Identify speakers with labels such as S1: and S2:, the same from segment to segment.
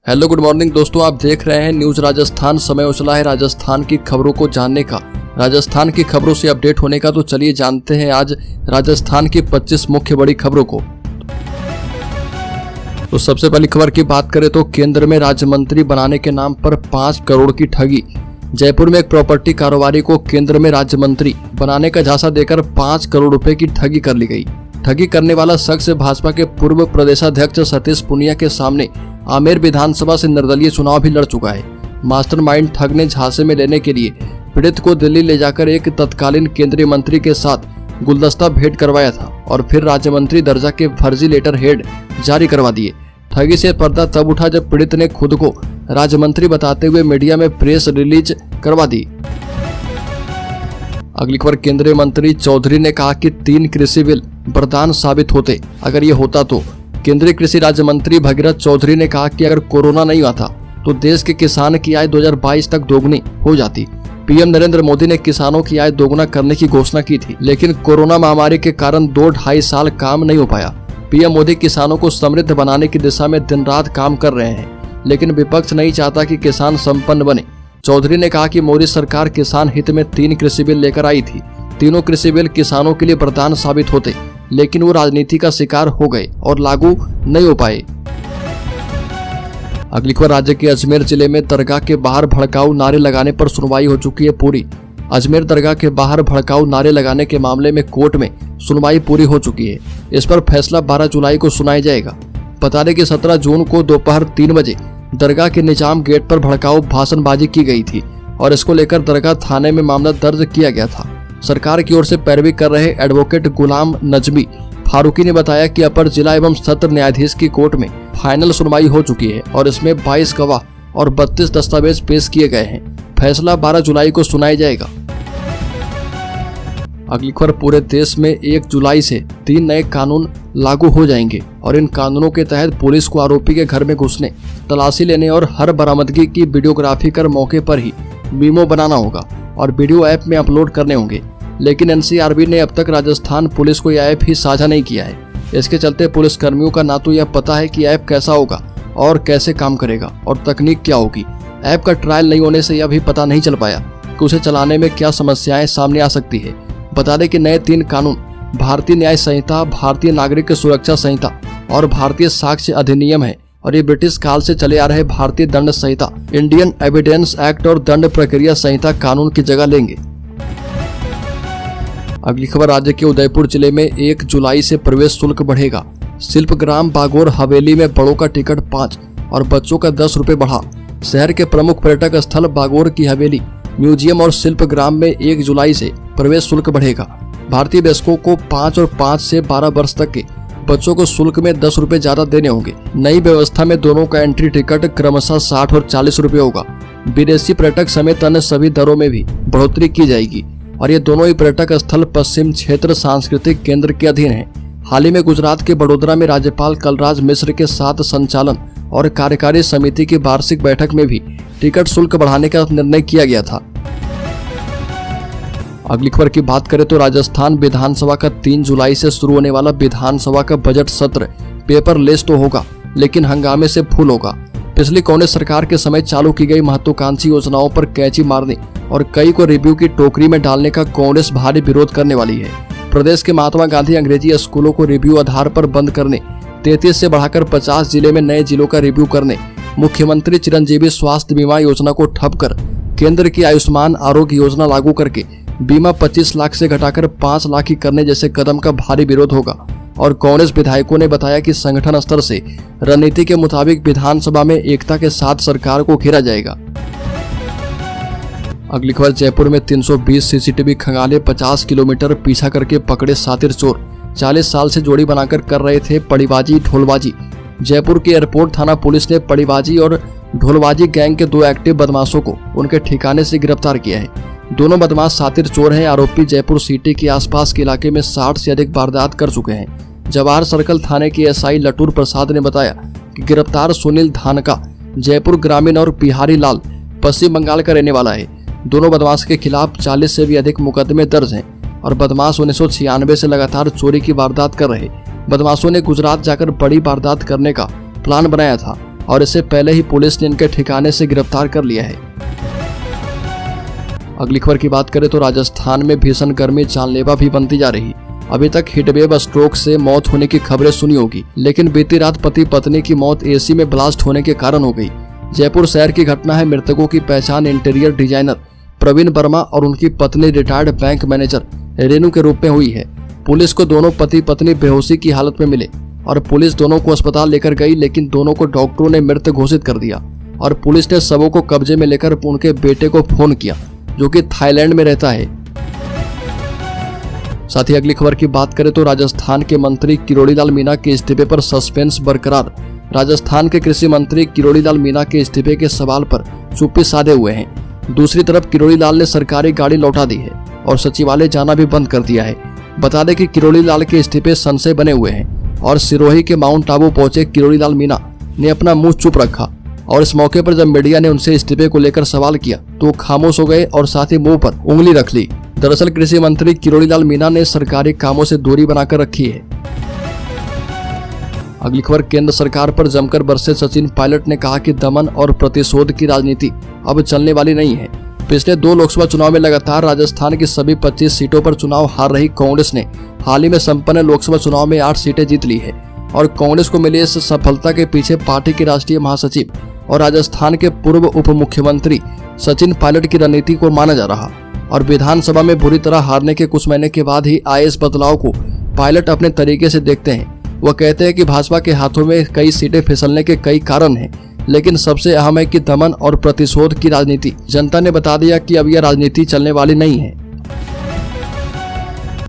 S1: Hello good morning दोस्तों, आप देख रहे हैं न्यूज राजस्थान। समय उछला है राजस्थान की खबरों को जानने का, राजस्थान की खबरों से अपडेट होने का। तो चलिए जानते हैं आज राजस्थान की 25 मुख्य बड़ी खबरों को। तो सबसे पहली खबर की बात करें तो केंद्र में राज्य मंत्री बनाने के नाम पर 5 करोड़ की ठगी। जयपुर में एक प्रॉपर्टी कारोबारी को केंद्र में राज्य मंत्री बनाने का झांसा देकर 5 करोड़ रुपए की ठगी कर ली गई। ठगी करने वाला शख्स भाजपा के पूर्व प्रदेशाध्यक्ष सतीश पुनिया के सामने आमेर विधानसभा से निर्दलीय चुनाव भी लड़ चुका है। मास्टरमाइंड ठग ने झांसे में लेने के लिए पीड़ित को दिल्ली ले जाकर एक तत्कालीन केंद्रीय मंत्री के साथ गुलदस्ता भेंट करवाया था और फिर राज्य मंत्री दर्जा के फर्जी लेटर हेड जारी करवा दिए। ठगी से पर्दा तब उठा जब पीड़ित ने खुद को राज्य मंत्री बताते हुए मीडिया में प्रेस रिलीज करवा दी। अगली खबर, केंद्रीय मंत्री चौधरी ने कहा कि 3 कृषि बिल वरदान साबित होते अगर ये होता तो। केंद्रीय कृषि राज्य मंत्री भगीरथ चौधरी ने कहा कि अगर कोरोना नहीं आता तो देश के किसान की आय 2022 तक दोगुनी हो जाती। पीएम नरेंद्र मोदी ने किसानों की आय दोगुना करने की घोषणा की थी, लेकिन कोरोना महामारी के कारण 2-2.5 साल काम नहीं हो पाया। पीएम मोदी किसानों को समृद्ध बनाने की दिशा में दिन रात काम कर रहे हैं, लेकिन विपक्ष नहीं चाहता कि किसान संपन्न बने। चौधरी ने कहा कि मोदी सरकार किसान हित में 3 कृषि बिल लेकर आई थी। तीनों कृषि बिल किसानों के लिए वरदान साबित होते, लेकिन वो राजनीति का शिकार हो गए और लागू नहीं हो पाए। अगली खबर, राज्य के अजमेर जिले में दरगाह के बाहर भड़काऊ नारे लगाने पर सुनवाई हो चुकी है पूरी। अजमेर दरगाह के बाहर भड़काऊ नारे लगाने के मामले में कोर्ट में सुनवाई पूरी हो चुकी है। इस पर फैसला 12 जुलाई को सुनाया जाएगा। बता दें कि 17 जून को दोपहर 3 बजे दरगाह के निजाम गेट पर भड़काऊ भाषणबाजी की गई थी और इसको लेकर दरगाह थाने में मामला दर्ज किया गया था। सरकार की ओर से पैरवी कर रहे एडवोकेट गुलाम नजमी फारूकी ने बताया कि अपर जिला एवं सत्र न्यायाधीश की कोर्ट में फाइनल सुनवाई हो चुकी है और इसमें 22 गवाह और 32 दस्तावेज पेश किए गए हैं। फैसला 12 जुलाई को सुनाया जाएगा। अगली खबर, पूरे देश में 1 जुलाई से 3 नए कानून लागू हो जाएंगे और इन कानूनों के तहत पुलिस को आरोपी के घर में घुसने, तलाशी लेने और हर बरामदगी की वीडियोग्राफी कर मौके पर ही मीमो बनाना होगा और वीडियो ऐप में अपलोड करने होंगे। लेकिन एनसीआरबी ने अब तक राजस्थान पुलिस को यह ऐप ही साझा नहीं किया है। इसके चलते पुलिस कर्मियों का ना तो यह पता है कि ऐप कैसा होगा और कैसे काम करेगा और तकनीक क्या होगी। ऐप का ट्रायल नहीं होने से यह भी पता नहीं चल पाया कि उसे चलाने में क्या समस्याएं सामने आ सकती है। बता दें कि नए 3 कानून भारतीय न्याय संहिता, भारतीय नागरिक सुरक्षा संहिता और भारतीय साक्ष्य अधिनियम है और ये ब्रिटिश काल से चले आ रहे भारतीय दंड संहिता, इंडियन एविडेंस एक्ट और दंड प्रक्रिया संहिता कानून की जगह लेंगे। अगली खबर, राज्य के उदयपुर जिले में 1 जुलाई से प्रवेश शुल्क बढ़ेगा। शिल्पग्राम बागोर हवेली में बड़ों का टिकट 5 और बच्चों का 10 रुपए बढ़ा। शहर के प्रमुख पर्यटक स्थल बागोर की हवेली, म्यूजियम और शिल्पग्राम में 1 जुलाई से प्रवेश शुल्क बढ़ेगा। भारतीय वयस्कों को 5 और 5 से 12 वर्ष तक के बच्चों को शुल्क में 10 रुपए ज्यादा देने होंगे। नई व्यवस्था में दोनों का एंट्री टिकट क्रमशः 60 और 40 रुपए होगा। विदेशी पर्यटक समेत अन्य सभी दरों में भी बढ़ोतरी की जाएगी और ये दोनों ही पर्यटक स्थल पश्चिम क्षेत्र सांस्कृतिक केंद्र के अधीन है। हाल ही में गुजरात के बड़ोदरा में राज्यपाल कलराज मिश्र के साथ संचालन और कार्यकारी समिति की वार्षिक बैठक में भी टिकट शुल्क बढ़ाने का निर्णय किया गया था। अगली खबर की बात करें तो राजस्थान विधानसभा का 3 जुलाई से शुरू होने वाला विधानसभा का बजट सत्र पेपरलेस तो होगा, लेकिन हंगामे से फुल होगा। पिछली कांग्रेस सरकार के समय चालू की गई महत्वाकांक्षी योजनाओं पर कैंची मारने और कई को रिव्यू की टोकरी में डालने का कांग्रेस भारी विरोध करने वाली है। प्रदेश के महात्मा गांधी अंग्रेजी स्कूलों को रिव्यू आधार पर बंद करने, 33 से बढ़ाकर 50 जिले में नए जिलों का रिव्यू करने, मुख्यमंत्री चिरंजीवी स्वास्थ्य बीमा योजना को ठप कर केंद्र की आयुष्मान आरोग्य योजना लागू करके बीमा 25 लाख से घटाकर 5 लाख ही करने जैसे कदम का भारी विरोध होगा और कांग्रेस विधायकों ने बताया कि संगठन स्तर से रणनीति के मुताबिक विधानसभा में एकता के साथ सरकार को घेरा जाएगा। अगली खबर, जयपुर में 320 सीसीटीवी खंगाले 50 किलोमीटर पीछा करके पकड़े सातिर चोर। 40 साल से जोड़ी बनाकर कर रहे थे पड़ीबाजी ढोलबाजी। जयपुर के एयरपोर्ट थाना पुलिस ने पड़ीबाजी और ढोलबाजी गैंग के 2 एक्टिव बदमाशों को उनके ठिकाने से गिरफ्तार किया है। दोनों बदमाश सातिर चोर हैं। आरोपी जयपुर सिटी के आसपास के इलाके में 60 से अधिक वारदात कर चुके हैं। जवाहर सर्कल थाने के एसआई लटूर प्रसाद ने बताया कि गिरफ्तार सुनील धानका जयपुर ग्रामीण और बिहारी लाल पश्चिम बंगाल का रहने वाला है। दोनों बदमाश के खिलाफ 40 से भी अधिक मुकदमे दर्ज हैं और बदमाश 1996 से लगातार चोरी की वारदात कर रहे। बदमाशों ने गुजरात जाकर बड़ी वारदात करने का प्लान बनाया था। और इससे पहले ही पुलिस ने इनके ठिकाने से गिरफ्तार कर लिया है। अगली खबर की बात करें तो राजस्थान में भीषण गर्मी जानलेवा भी बनती जा रही। अभी तक हीटवेव स्ट्रोक से मौत होने की खबरें सुनी होगी, लेकिन बीती रात पति पत्नी की मौत एसी में ब्लास्ट होने के कारण हो गई। जयपुर शहर की घटना है। मृतकों की पहचान इंटीरियर डिजाइनर प्रवीण वर्मा और उनकी पत्नी रिटायर्ड बैंक मैनेजर रेनू के रूप में हुई है। पुलिस को दोनों पति पत्नी बेहोशी की हालत में मिले और पुलिस दोनों को अस्पताल लेकर गई, लेकिन दोनों को डॉक्टरों ने मृत घोषित कर दिया और पुलिस ने शवों को कब्जे में लेकर उनके बेटे को फोन किया, जो कि थाईलैंड में रहता है। साथ ही अगली खबर की बात करें तो राजस्थान के मंत्री किरोड़ी लाल मीणा के इस्तीफे पर सस्पेंस बरकरार। राजस्थान के कृषि मंत्री किरोड़ी लाल मीणा के इस्तीफे के सवाल पर चुप्पी साधे हुए हैं। दूसरी तरफ किरोड़ी लाल ने सरकारी गाड़ी लौटा दी है और सचिवालय जाना भी बंद कर दिया है। बता दें कि किरोड़ी लाल के इस्तीफे संशय बने हुए हैं और सिरोही के माउंट आबू पहुंचे किरोड़ी लाल मीणा ने अपना मुंह चुप रखा और इस मौके पर जब मीडिया ने उनसे इस्तीफे को लेकर सवाल किया तो वो खामोश हो गए और साथ ही मुंह पर उंगली रख ली। दरअसल कृषि मंत्री किरोड़ी लाल मीणा ने सरकारी कामों से दूरी बनाकर रखी है। अगली खबर, केंद्र सरकार पर जमकर बरसे सचिन पायलट ने कहा कि दमन और प्रतिशोध की राजनीति अब चलने वाली नहीं है। पिछले 2 लोकसभा चुनाव में लगातार राजस्थान की सभी 25 सीटों पर चुनाव हार रही कांग्रेस ने हाल ही में संपन्न लोकसभा चुनाव में 8 सीटें जीत ली है और कांग्रेस को मिली इस सफलता के पीछे पार्टी के राष्ट्रीय महासचिव और राजस्थान के पूर्व उप मुख्यमंत्री सचिन पायलट की रणनीति को माना जा रहा और विधानसभा में बुरी तरह हारने के कुछ महीने के बाद ही आए इस बदलाव को पायलट अपने तरीके से देखते हैं। वह कहते हैं कि भाजपा के हाथों में कई सीटें फिसलने के कई कारण हैं, लेकिन सबसे अहम है कि दमन और प्रतिशोध की राजनीति। जनता ने बता दिया कि अब यह राजनीति चलने वाली नहीं है।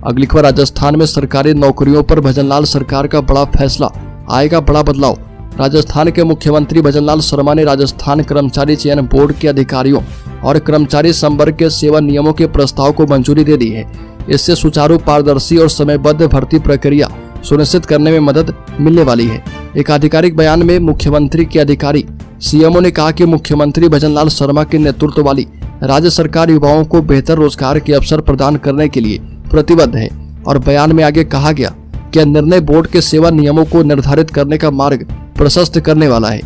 S1: अगली खबर, राजस्थान में सरकारी नौकरियों पर भजनलाल सरकार का बड़ा फैसला, आएगा बड़ा बदलाव। राजस्थान के मुख्यमंत्री भजनलाल शर्मा ने राजस्थान कर्मचारी चयन बोर्ड के अधिकारियों और कर्मचारी संवर्ग के सेवा नियमों के प्रस्ताव को मंजूरी दे दी है। इससे सुचारू, पारदर्शी और समयबद्ध भर्ती प्रक्रिया सुनिश्चित करने में मदद मिलने वाली है। एक आधिकारिक बयान में मुख्यमंत्री के अधिकारी सीएमओ ने कहा कि मुख्यमंत्री भजनलाल शर्मा के नेतृत्व वाली राज्य सरकार युवाओं को बेहतर रोजगार के अवसर प्रदान करने के लिए प्रतिबद्ध है और बयान में आगे कहा गया कि निर्णय बोर्ड के सेवा नियमों को निर्धारित करने का मार्ग प्रशस्त करने वाला है।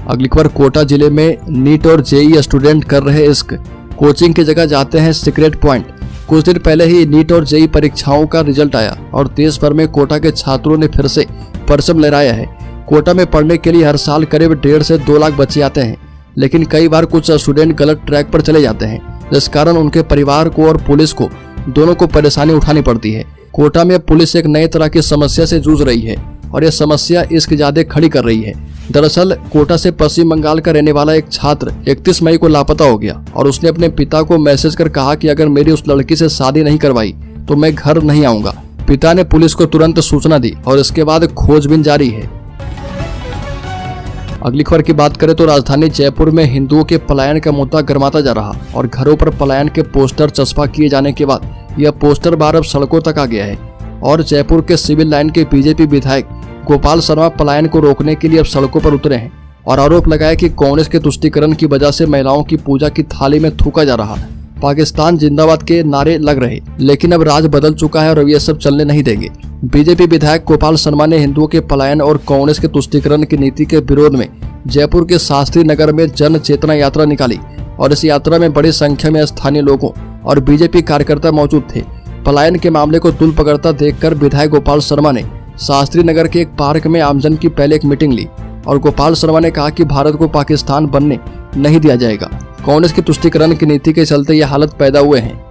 S1: अगली खबर, कोटा जिले में नीट और जेईई स्टूडेंट कर रहे इश्क, कोचिंग की जगह जाते हैं सीक्रेट पॉइंट। कुछ दिन पहले ही नीट और जेईई परीक्षाओं का रिजल्ट आया और देश भर में कोटा के छात्रों ने फिर से परचम लहराया है। कोटा में पढ़ने के लिए हर साल करीब 1.5 से 2 लाख बच्चे आते हैं, लेकिन कई बार कुछ स्टूडेंट गलत ट्रैक पर चले जाते हैं, जिस कारण उनके परिवार को और पुलिस को दोनों को परेशानी उठानी पड़ती है। कोटा में पुलिस एक नए तरह की समस्या से जूझ रही है और यह समस्या इश्क ज्यादा खड़ी कर रही है। दरअसल कोटा से पश्चिम बंगाल का रहने वाला एक छात्र 31 मई को लापता हो गया और उसने अपने पिता को मैसेज कर कहा कि अगर मेरी उस लड़की से शादी नहीं करवाई तो मैं घर नहीं आऊंगा। पिता ने पुलिस को तुरंत सूचना दी और इसके बाद खोजबीन जारी है। अगली खबर की बात करें तो राजधानी जयपुर में हिंदुओं के पलायन का मुद्दा गर्माता जा रहा और घरों पर पलायन के पोस्टर चस्पा किए जाने के बाद यह पोस्टर बार अब सड़कों तक आ गया है और जयपुर के सिविल लाइन के बीजेपी विधायक गोपाल शर्मा पलायन को रोकने के लिए अब सड़कों पर उतरे हैं और आरोप लगाया कि कांग्रेस के तुष्टीकरण की वजह से महिलाओं की पूजा की थाली में थूका जा रहा है। पाकिस्तान जिंदाबाद के नारे लग रहे, लेकिन अब राज बदल चुका है और ये सब चलने नहीं देंगे। बीजेपी विधायक गोपाल शर्मा ने हिंदुओं के पलायन और कांग्रेस के तुष्टीकरण की नीति के विरोध में जयपुर के शास्त्री नगर में जन चेतना यात्रा निकाली और इस यात्रा में बड़ी संख्या में स्थानीय लोगों और बीजेपी कार्यकर्ता मौजूद थे। पलायन के मामले को तुल पकड़ता देखकर विधायक गोपाल शर्मा ने शास्त्री नगर के एक पार्क में आमजन की पहले एक मीटिंग ली और गोपाल शर्मा ने कहा कि भारत को पाकिस्तान बनने नहीं दिया जाएगा। कांग्रेस की तुष्टीकरण की नीति के चलते यह हालत पैदा हुए हैं।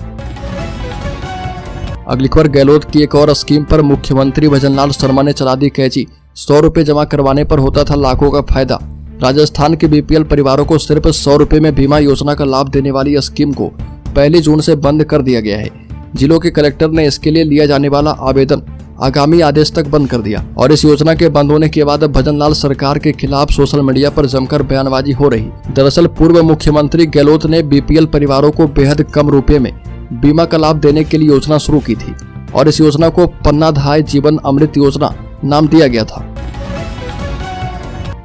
S1: अगली खबर, गहलोत की एक और स्कीम पर मुख्यमंत्री भजनलाल शर्मा ने चला दी कैची। 100 रुपए जमा करवाने पर होता था लाखों का फायदा। राजस्थान के बीपीएल परिवारों को सिर्फ 100 रुपए में बीमा योजना का लाभ देने वाली स्कीम को 1 जून से बंद कर दिया गया है। जिलों के कलेक्टर ने इसके लिए लिया जाने वाला आवेदन आगामी आदेश तक बंद कर दिया और इस योजना के बंद होने के बाद अब भजनलाल सरकार के खिलाफ सोशल मीडिया पर जमकर बयानबाजी हो रही। दरअसल पूर्व मुख्यमंत्री गहलोत ने बीपीएल परिवारों को बेहद कम रुपए में बीमा का लाभ देने के लिए योजना शुरू की थी और इस योजना को पन्नाधाय जीवन अमृत योजना नाम दिया गया था।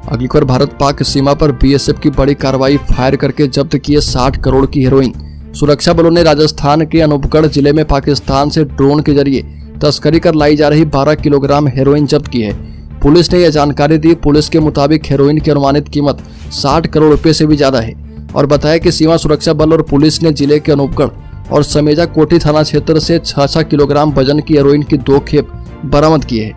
S1: अगली खबर, भारत पाक सीमा पर बीएसएफ की बड़ी कार्रवाई, फायर करके जब्त किए 60 करोड़ की हेरोइन। सुरक्षा बलों ने राजस्थान के अनूपगढ़ जिले में पाकिस्तान से ड्रोन के जरिए तस्करी कर लाई जा रही 12 किलोग्राम हेरोइन जब्त की है। पुलिस ने यह जानकारी दी। पुलिस के मुताबिक हेरोइन की अनुमानित कीमत 60 करोड़ रुपए से भी ज्यादा है और बताया कि सीमा सुरक्षा बल और पुलिस ने जिले के अनूपगढ़ और समेजा कोठी थाना क्षेत्र से 6 किलोग्राम वजन की हेरोइन की 2 खेप बरामद की है।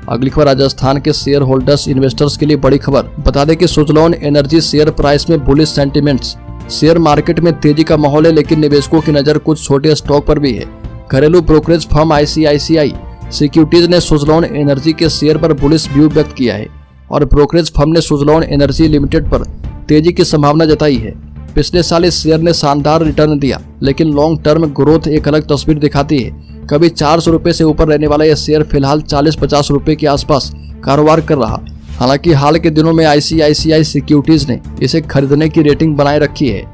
S1: अगली खबर राजस्थान के शेयर होल्डर्स इन्वेस्टर्स के लिए बड़ी खबर। बता दें कि सुजलॉन एनर्जी शेयर प्राइस में बुलिश सेंटिमेंट्स। शेयर मार्केट में तेजी का माहौल है, लेकिन निवेशकों की नजर कुछ छोटे स्टॉक पर भी है। घरेलू ब्रोकरेज फर्म ICICI सिक्योरिटीज ने सुजलॉन एनर्जी के शेयर पर बुलिश व्यू व्यक्त किया है और ब्रोकरेज फर्म ने सुजलॉन एनर्जी लिमिटेड पर तेजी की संभावना जताई है। पिछले साल इस शेयर ने शानदार रिटर्न दिया, लेकिन लॉन्ग टर्म ग्रोथ एक अलग तस्वीर दिखाती है। कभी 400 रुपए से ऊपर रहने वाला यह शेयर फिलहाल 40-50 रुपए के आसपास कारोबार कर रहा। हालांकि हाल के दिनों में ICICI सिक्योरिटीज ने इसे खरीदने की रेटिंग बनाए रखी है।